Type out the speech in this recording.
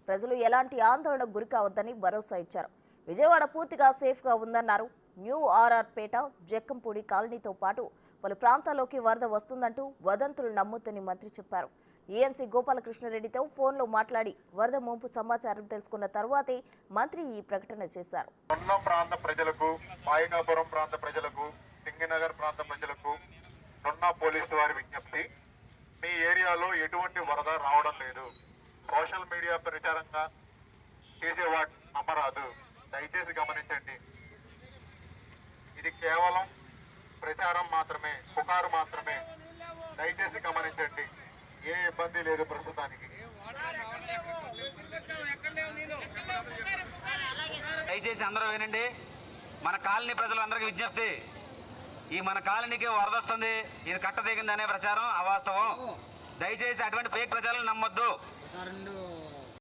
ప్రజలు ఎలాంటి ఆందోళనకు గురికావద్దని భరోసా ఇచ్చారు. విజయవాడ పూర్తిగా సేఫ్గా ఉందన్నారు. న్యూ ఆర్ఆర్ పేట, జక్కంపూడి కాలనీతో పాటు పలు ప్రాంతాల్లోకి వరద వస్తుందంటూ వదంతులు నమ్మొద్దని మంత్రి చెప్పారు. ఈఎన్సీ గోపాలకృష్ణారెడ్డితో ఫోన్లో మాట్లాడి వరద ముంపు సమాచారం తెలుసుకున్న తర్వాతే మంత్రి ఈ ప్రకటన చేశారు. ప్రాంత ప్రజలకు, మాయకాపురం ప్రాంత ప్రజలకు, సింగినగర్ ప్రాంత ప్రజలకు నున్నా పోలీసు వారి విజ్ఞప్తి, మీ ఏరియాలో ఎటువంటి వరద రావడం లేదు. సోషల్ మీడియా ప్రచారంగా చేసేవాటి నమ్మరాదు. దయచేసి గమనించండి. ఇది కేవలం ప్రచారం మాత్రమే, పుకారు మాత్రమే. దయచేసి గమనించండి. ఏ ఇబ్బంది లేదు ప్రస్తుతానికి. దయచేసి అందరూ వినండి. మన కాలనీ ప్రజలందరికీ విజ్ఞప్తి, ఈ మన కాలనీకి వరద వస్తుంది, ఇది కట్టదిగిందనే ప్రచారం అవాస్తవం. దయచేసి అటువంటి ఫేక్ ప్రచారాలు నమ్మొద్దు.